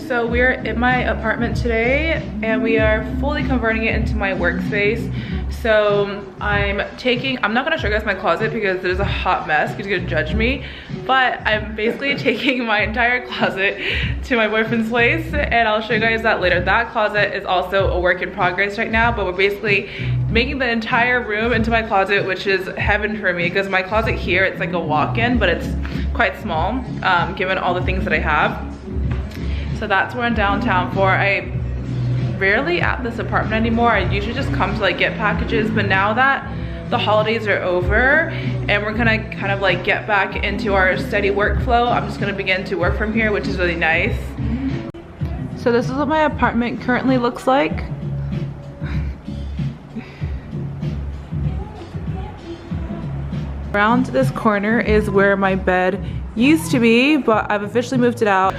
So we're in my apartment today and we are fully converting it into my workspace. So I'm not gonna show you guys my closet because there's a hot mess, you're gonna judge me. But I'm basically taking my entire closet to my boyfriend's place and I'll show you guys that later. That closet is also a work in progress right now, but we're basically making the entire room into my closet, which is heaven for me because my closet here, it's like a walk-in, but it's quite small, given all the things that I have. So that's what I'm downtown for. I rarely at this apartment anymore. I usually just come to like get packages, but now that the holidays are over and we're gonna kind of like get back into our steady workflow, I'm just gonna begin to work from here, which is really nice. So this is what my apartment currently looks like. Around this corner is where my bed used to be, but I've officially moved it out.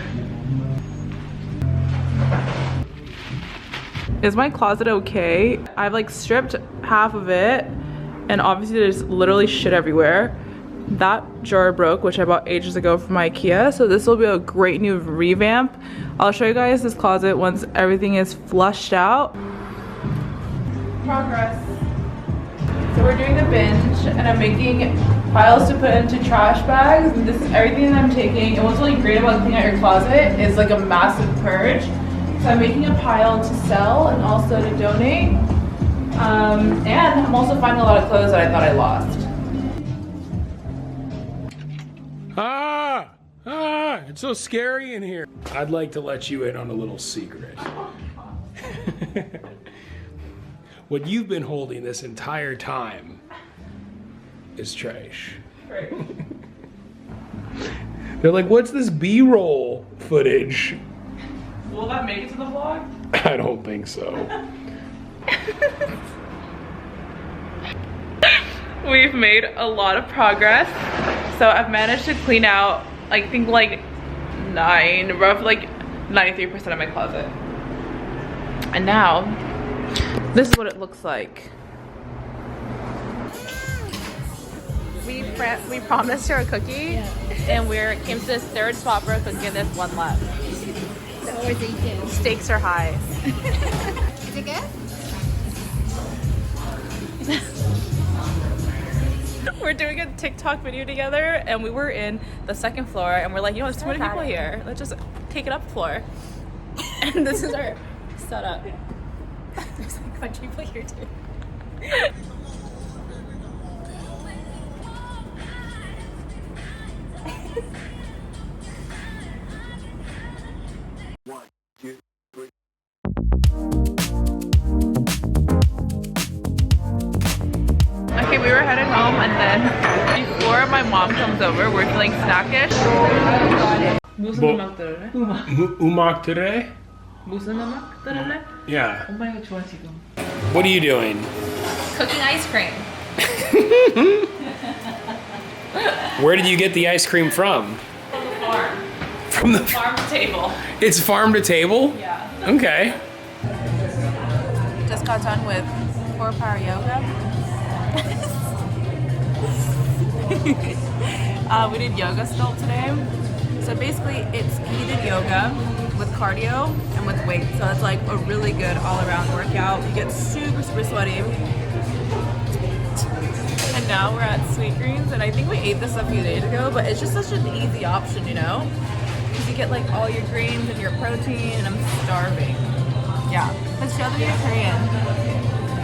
Is my closet okay? I've like stripped half of it and obviously there's literally shit everywhere. That drawer broke, which I bought ages ago from IKEA, so this will be a great new revamp. I'll show you guys this closet once everything is flushed out. Progress. So we're doing the binge and I'm making piles to put into trash bags, and this is everything that I'm taking. And what's really great about cleaning out your closet is like a massive purge. So I'm making a pile to sell and also to donate. And I'm also finding a lot of clothes that I thought I lost. It's so scary in here. I'd like to let you in on a little secret. What you've been holding this entire time is trash. Right. They're like, what's this B-roll footage? Will that make it to the vlog? I don't think so. We've made a lot of progress. So I've managed to clean out, I think like 93% of my closet. And now, this is what it looks like. We promised her a cookie, and we came to this third spot for a cookie and there's one left. Stakes are high. Is it good? We're doing a TikTok video together and we were in the second floor and we're like, you know, there's too many people here. Let's just take it up floor. And this is our setup. There's like a bunch of people here too. Okay, we were headed home and then before my mom comes over, we're feeling snackish. 무슨 음악 들을래? Umak today? 무슨 음악 들을래? Yeah. 엄마 이거 좋아 지금. What are you doing? Cooking ice cream. Where did you get the ice cream from? From the farm. From the Farm to table. It's farm to table? Yeah. Okay. Just got done with 4-power yoga. We did yoga still today. So basically it's heated yoga with cardio and with weights. So it's like a really good all-around workout. You get super sweaty. And now we're at Sweet Greens and I think we ate this a few days ago, but it's just such an easy option, you know? Because you get like all your greens and your protein and I'm starving. Yeah. Let's show them your Korean.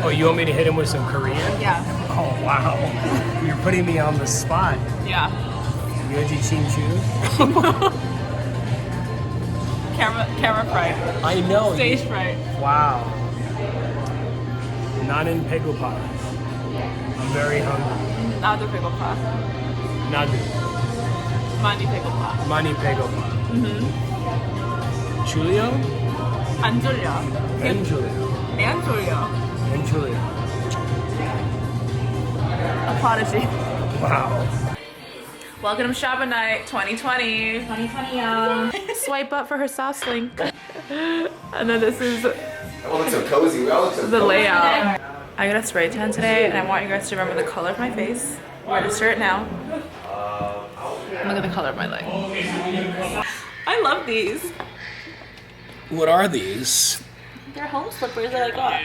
Oh, you want me to hit him with some Korean? Yeah. Oh, wow. You're putting me on the spot. Yeah. Yoji Chin Chu? Camera fright. I know. Stage fright. Wow. Not in Pegopa. I'm very hungry. Nado Pegopa. Nadu. Mani Pegopa. Mani Pegopa. Julio? 안 졸려. And Julio. 안 졸려. And Julio. A prodigy. Wow. Welcome to Shabbat Night 2020. 2020, y'all. Swipe up for her sauce link. And then this is I look so cozy. We all look so the cozy. layout. I got a spray tan today and I want you guys to remember the color of my face. Register it now. And look at the color of my leg. I love these. What are these? They're home slippers that I got.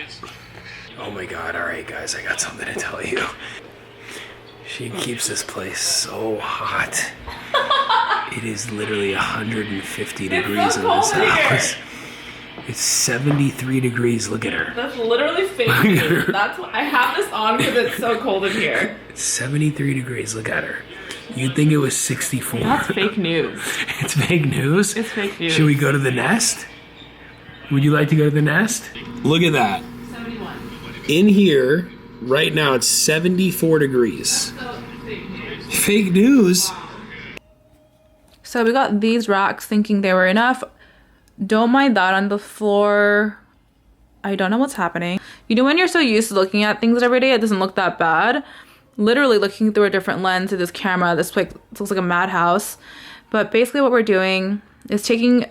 Oh my god, alright guys, I got something to tell you. She keeps this place so hot. It is literally 150 degrees in this house. It's 73 degrees, look at her. That's literally fake news. That's why I have this on because it's so cold in here. It's 73 degrees, look at her. You'd think it was 64. That's fake news. It's fake news? It's fake news. Should we go to the nest? Would you like to go to the nest? Look at that. 71. In here, right now, it's 74 degrees. Fake news? So we got these racks thinking they were enough. Don't mind that on the floor. I don't know what's happening. You know when you're so used to looking at things every day, it doesn't look that bad. Literally looking through a different lens to this camera, this looks like a madhouse. But basically what we're doing is taking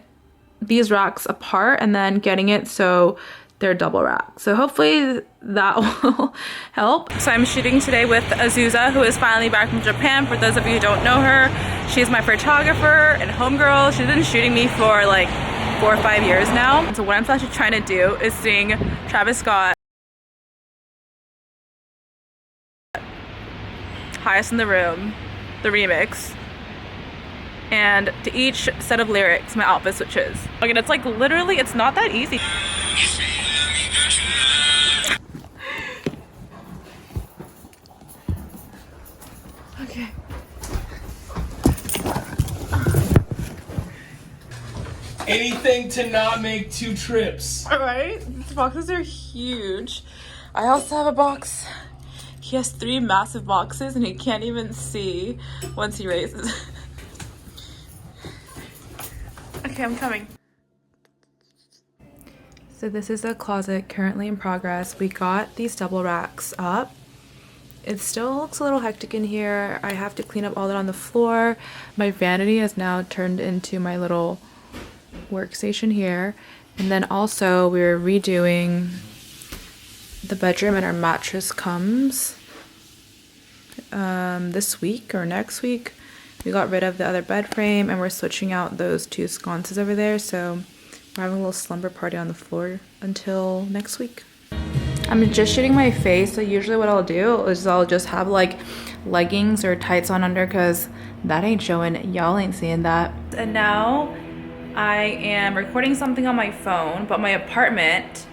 these racks apart and then getting it so they're double racked. So hopefully that will help. So I'm shooting today with Azusa, who is finally back from Japan. For those of you who don't know her, she's my photographer and homegirl. She's been shooting me for like 4 or 5 years now. So what I'm actually trying to do is sing Travis Scott, Highest in the Room, the remix. And to each set of lyrics, my outfit switches. Okay, it's like literally, it's not that easy. Okay. Anything to not make 2 trips. Alright, these boxes are huge. I also have a box. He has 3 massive boxes and he can't even see once he raises. Okay, I'm coming. So this is the closet currently in progress. We got these double racks up. It still looks a little hectic in here. I have to clean up all that on the floor. My vanity has now turned into my little workstation here. And then also we're redoing the bedroom, and our mattress comes this week or next week. We got rid of the other bed frame and we're switching out those 2 sconces over there. So we're having a little slumber party on the floor until next week. I'm just shooting my face. So usually what I'll do is I'll just have like leggings or tights on under, because that ain't showing. Y'all ain't seeing that. And now I am recording something on my phone, but my apartment,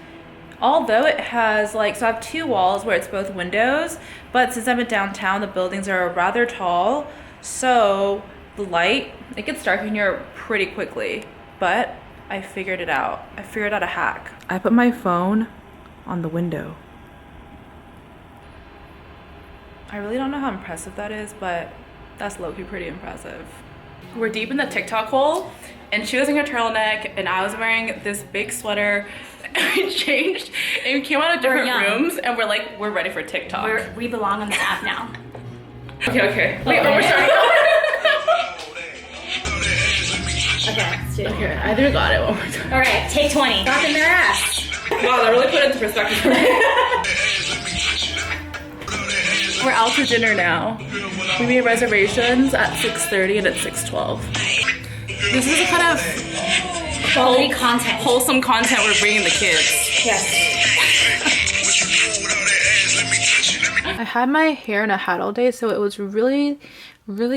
although it has like, so I have 2 walls where it's both windows, but since I'm in downtown, the buildings are rather tall. So the light, it gets dark in here pretty quickly, but I figured it out. I figured out a hack. I put my phone on the window. I really don't know how impressive that is, but that's low-key pretty impressive. We're deep in the TikTok hole, and she was in her turtleneck, and I was wearing this big sweater. We changed, and we came out of different rooms, and we're like, we're ready for TikTok. We belong on the app now. Okay. Wait, we're starting. Okay, let's do it. Okay, I think we got it one more time. All right, take 20. Got in their ass. Wow, that really put it into perspective for me. We're out to dinner now. We made reservations at 6:30 and it's 6:12. This is the kind of Quality content. wholesome content we're bringing the kids. Yes. I had my hair in a hat all day, so it was really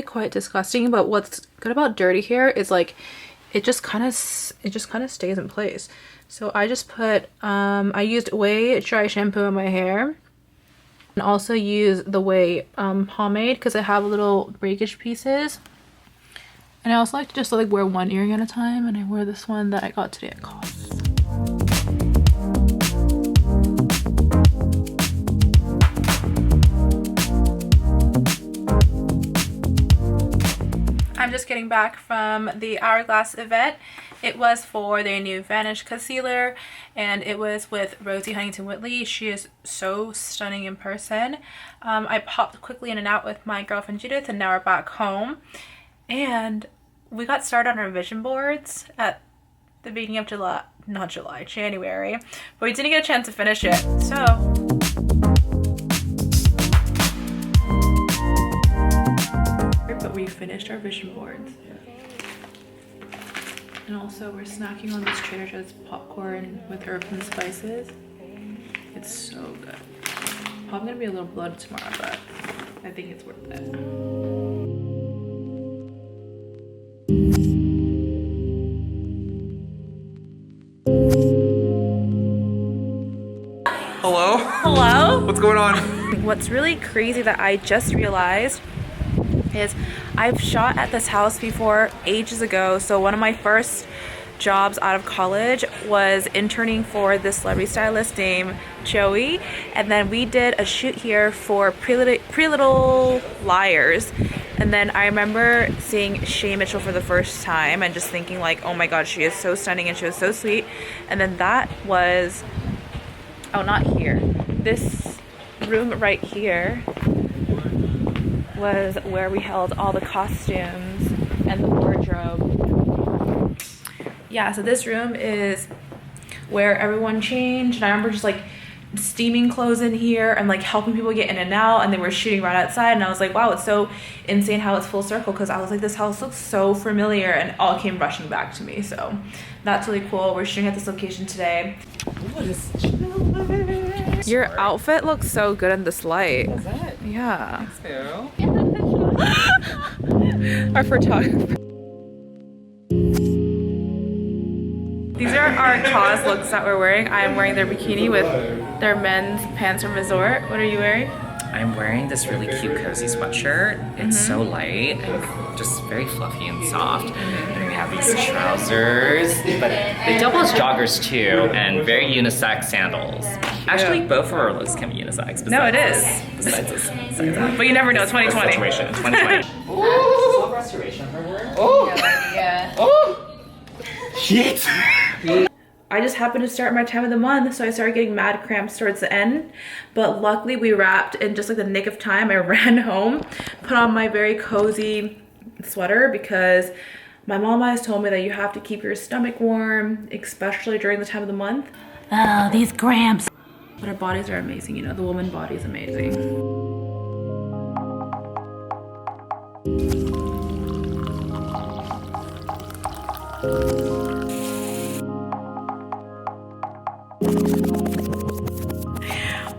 quite disgusting. But what's good about dirty hair is like it just kind of stays in place. So I just put I used Way dry shampoo in my hair, and also use the Way pomade because I have little breakage pieces. And I also like to just like wear one earring at a time, and I wear this one that I got today at COS. I'm just getting back from the Hourglass event. It was for their new Vanish concealer, and it was with Rosie Huntington-Whiteley. She is so stunning in person. I popped quickly in and out with my girlfriend Judith, and now we're back home. And we got started on our vision boards at the beginning of January, but we didn't get a chance to finish it. But we finished our vision boards. And also we're snacking on this Trader Joe's popcorn with herbs and spices. It's so good. Probably gonna be a little bloated tomorrow, but I think it's worth it. Hello? Hello? What's going on? What's really crazy that I just realized is I've shot at this house before ages ago. So one of my first jobs out of college was interning for this celebrity stylist named Joey, and then we did a shoot here for Pretty Little Liars. And then I remember seeing Shay Mitchell for the first time and just thinking like, oh my god, she is so stunning and she was so sweet. And then that was, oh, not here, this room right here was where we held all the costumes and the wardrobe. Yeah, so this room is where everyone changed, and I remember just like steaming clothes in here and like helping people get in and out, and they were shooting right outside, and I was like, wow, it's so insane how it's full circle, because I was like, this house looks so familiar, and it all came rushing back to me. So that's really cool. We're shooting at this location today. What is Your outfit looks so good in this light. Is it? Yeah. Thanks, Our photographer. These are our COS looks that we're wearing. I am wearing their bikini with their men's pants from Resort. What are you wearing? I'm wearing this really cute cozy sweatshirt. It's so light and just very fluffy and soft. And then we have these trousers, but they double as joggers too, and very unisex sandals. Actually, both of our looks can be unisex. No, it is. Besides this. But you never know, 2020. Situation, 2020. Oh! Restoration for her. Oh! Yeah. Oh! Shit! I just happened to start my time of the month, so I started getting mad cramps towards the end. But luckily we wrapped in just like the nick of time. I ran home, put on my very cozy sweater, because my mom always told me that you have to keep your stomach warm, especially during the time of the month. Oh, these cramps. But our bodies are amazing, you know, the woman body is amazing.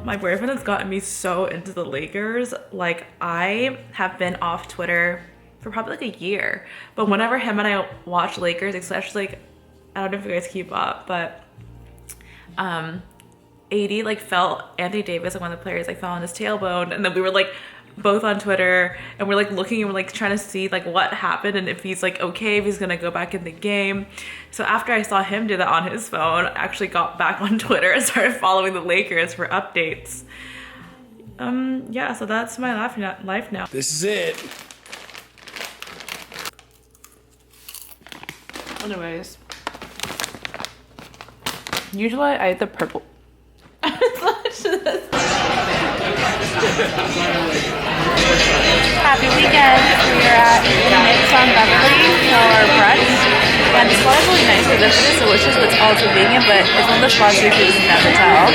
My boyfriend has gotten me so into the Lakers. Like, I have been off Twitter for probably like a year, but whenever him and I watch Lakers, especially like, I don't know if you guys keep up, but AD like felt, Anthony Davis, like one of the players, like fell on his tailbone, and then we were like both on Twitter, and we're like looking and we're like trying to see like what happened and if he's like okay, if he's gonna go back in the game. So after I saw him do that on his phone, I actually got back on Twitter and started following the Lakers for updates. Yeah, so that's my life now. This is it. Anyways, usually I eat the purple. Happy weekend. We are at Mix on Beverly for brunch. And this spot is really nice because this is delicious, but it's also vegan, but it's one of the spots you can never tell.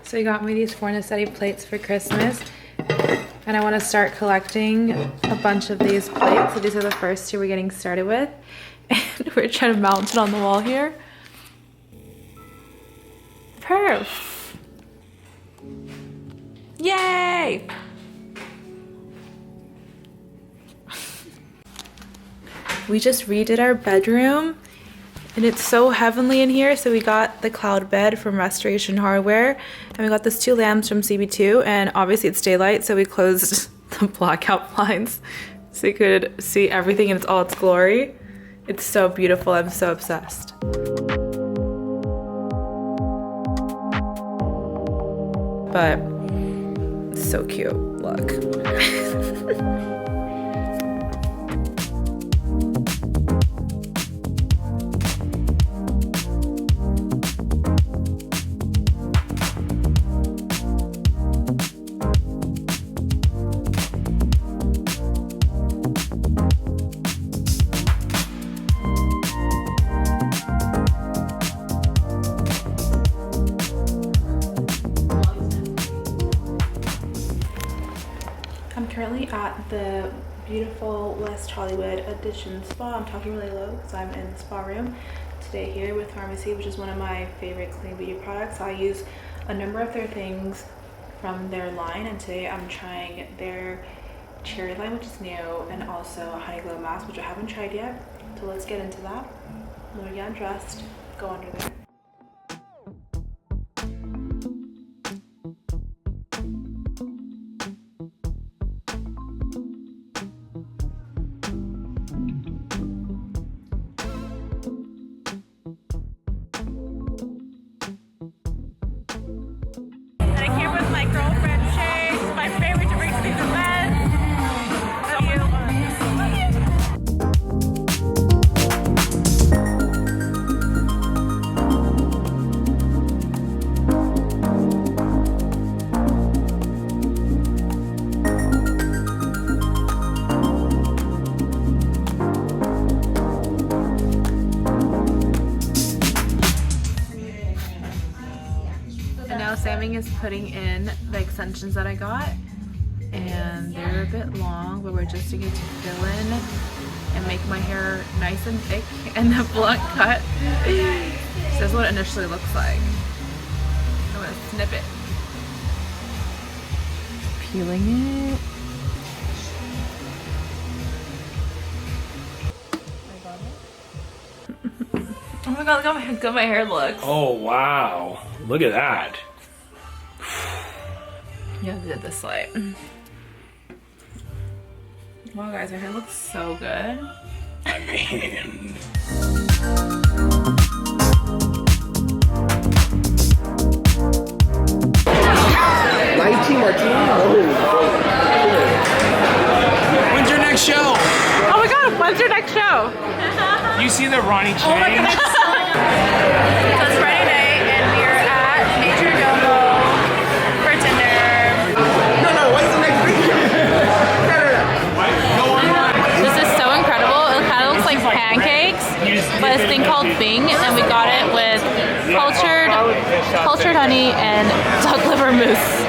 So he got me these Fornasetti plates for Christmas, and I want to start collecting a bunch of these plates. So these are the first two we're getting started with, and we're trying to mount it on the wall here. Perf! Yay! We just redid our bedroom, and it's so heavenly in here. So we got the cloud bed from Restoration Hardware, and we got this 2 lamps from CB2, and obviously it's daylight, so we closed the blackout blinds so you could see everything in all its glory. It's so beautiful. I'm so obsessed. But it's so cute. Look. currently at the beautiful West Hollywood Addition Spa. I'm talking really low because I'm in the spa room today here with Pharmacy, which is one of my favorite clean beauty products. I use a number of their things from their line, and today I'm trying their cherry line, which is new, and also a honey glow mask, which I haven't tried yet. So let's get into that. When we get dressed, go under there. Sammy is putting in the extensions that I got, and they're a bit long, but we're just going to fill in and make my hair nice and thick and the blunt cut. So this is what it initially looks like. I'm going to snip it. Peeling it. Oh my god, look how good my hair looks. Oh wow, look at that. Yeah, I did this light. Wow guys, my hair looks so good. I mean... When's your next show? Oh my god, when's your next show? You see the Ronnie chain? Oh my god. So it's Friday night and we're at Major Domo for dinner. No, what's the next video? This is so incredible. It kind of looks like pancakes, but it's a thing called Bing, and we got it with cultured honey and duck liver mousse.